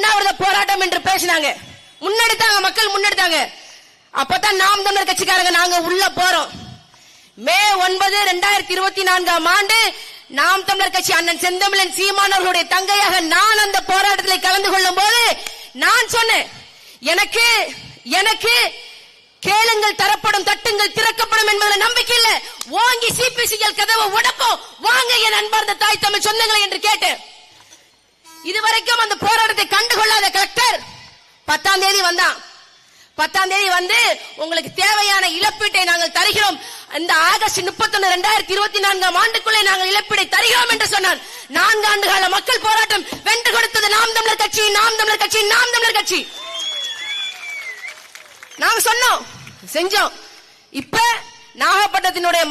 உண்ணாவிரத போராட்டம் என்று பேசினாங்க, முன்னெடுத்தாங்க, மக்கள் முன்னெடுத்தாங்க. அப்பதான் நாம் தமிழர் கட்சிக்காரங்க நாங்க உள்ள போறோம். மே 9, 2024 ஆண்டு நாம் தமிழர் கட்சி அண்ணன் செந்தமிழன் சீமான் அவர்களுடைய தங்கையாக நான் அந்த போராட்டத்தில் கலந்து கொள்ளும் போது நான் சொன்னேன், எனக்கு கேளுங்கள் தரப்படும், தட்டுங்கள் திறக்கப்படும் என்பதில் நம்பிக்கை இல்ல. வாங்கி சிபிசிஎல் கதவை உடைப்போம், வாங்க என் அன்பார்ந்த தாய் தமிழ் சொந்தங்களை என்று கேட்டேன். இதுவரைக்கும் அந்த போராட்டத்தை கண்டுகொள்ளாத கலெக்டர் 10ஆம் தேதி வந்தான். 10ஆம் தேதி வந்து உங்களுக்கு தேவையான இழப்பீட்டை நாங்கள் தருகிறோம், இந்த ஆகஸ்ட் 31, 2024 ஆண்டுக்குள்ளே நாங்கள் இழப்பீடை தருகிறோம் என்று சொன்னான். 4 ஆண்டு கால மக்கள் போராட்டம் வென்று கொடுத்தது நாம் தமிழர் கட்சி, நாம் தமிழர் கட்சி, நாம் தமிழர் கட்சி. நாங்க சொன்னோம், செஞ்சோம். இப்ப நாகப்பட்டினத்தினுடைய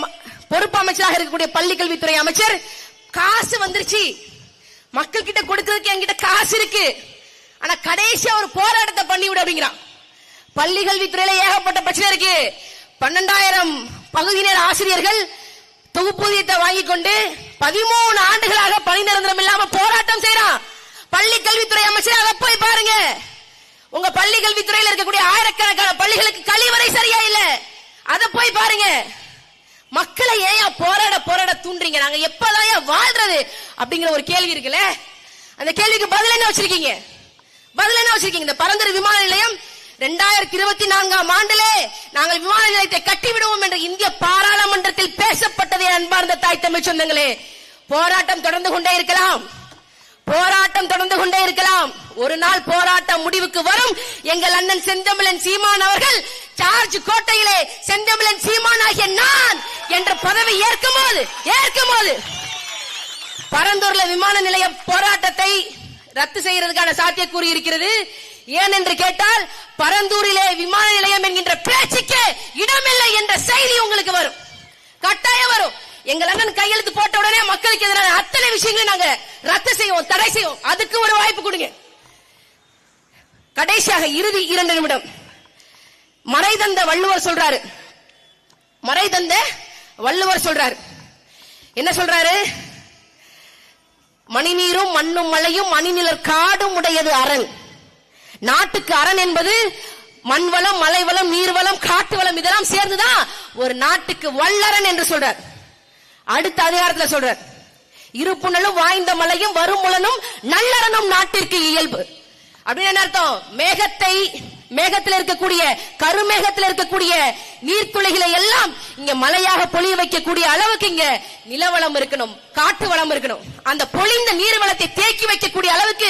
பொறுப்பு அமைச்சராக இருக்கக்கூடிய பள்ளிக்கல்வித்துறை அமைச்சர், காசு வந்துருச்சு, மக்கள் கிட்ட கொடுக்கிறதுக்கு என்கிட்ட காசு இருக்கு, ஆனா கடைசியா ஒரு போராட்டத்தை பண்ணி விடு அப்படிங்கிறான். பள்ளிக்கல்வித்துறையில ஏகப்பட்ட பிரச்சனை இருக்கு. 12,000 பகுதி நேர ஆசிரியர்கள் தொகுப்பூதியத்தை வாங்கி கொண்டு 13 ஆண்டுகளாக பணி நிரந்தரம் இல்லாம போராட்டம் செய்யறான். பள்ளி கல்வித்துறை அமைச்சர், அதை போய் பாருங்க. உங்க பள்ளி கல்வித்துறையில் இருக்கக்கூடிய ஆயிரக்கணக்கான பள்ளிகளுக்கு கழிவறை சரியா இல்ல, அதை போய் பாருங்க. மக்களை ஏன் போராட தூண்டுறீங்க? நாங்க எப்பதான் வாழ்றது அப்படிங்கிற ஒரு கேள்வி இருக்குல்ல, அந்த கேள்விக்கு பதில் என்ன வச்சிருக்கீங்க? இந்த பரந்தூர் விமான நிலையம் 2024 ஆண்டிலே நாங்கள் விமான நிலையத்தை கட்டிவிடுவோம் என்று இந்திய பாராளுமன்றத்தில் பேசப்பட்டதே. அன்பார்ந்த தாய் தமிழ் சொந்தங்களே, போராட்டம் தொடர்ந்து கொண்டே இருக்கலாம். ஒரு நாள் போராட்டம் முடிவுக்கு வரும். எங்கள் அண்ணன் செந்தமிழன் சீமான் அவர்கள் சார்ஜ் கோட்டையிலே செந்தமிழன் சீமான் ஆகிய நான் என்ற பதவி ஏற்கும் போது பரந்தூர்ல விமான நிலைய போராட்டத்தை ரத்து செய்யறதுக்கான சாத்தியக்கூறு இருக்கிறது. ஏன் என்று கேட்டால், பரந்தூரிலே விமான நிலையம் என்கின்ற பேச்சுக்கு இடமில்லை என்ற செய்தி உங்களுக்கு வரும், கட்டாயம் வரும். எங்கள் அண்ணன் கையெழுத்து போட்ட உடனே மக்களுக்கு எதிரான அத்தனை விஷயங்களை நாங்க ரத்து செய்வோம், தடை செய்வோம். அதுக்கு ஒரு வாய்ப்பு கொடுங்க. கடைசியாக இறுதி 2 நிமிடம். மறைதந்த வள்ளுவர் சொல்றாரு, என்ன சொல்றாரு? மணிநீரும் மண்ணும் மலையும் மணிநிலர் காடும் உடையது அரண். நாட்டுக்கு அரண் என்பது மண்வளம், மலைவளம், நீர்வளம், காட்டு வளம், இதெல்லாம் சேர்ந்துதான் ஒரு நாட்டுக்கு வல்லரண் என்று சொல்றார். அடுத்த அதிகாரத்தில் சொல்றார், இருப்புணலும் வாய்ந்த மலையும் வருமுலனும் நல்லறனும் நாட்டிற்கு இயல்பு. அப்படின்னு என்ன அர்த்தம்? மேகத்தில் இருக்கக்கூடிய கருமேகத்தில் இருக்கக்கூடிய நீர்த்துளிகளை எல்லாம் இங்க மழையாக பொழிய வைக்கக்கூடிய அளவுக்கு இங்க நிலவளம் இருக்கணும், காட்டு வளம் இருக்கணும். அந்த பொழிந்த நீர் வளத்தை தேக்கி வைக்கக்கூடிய அளவுக்கு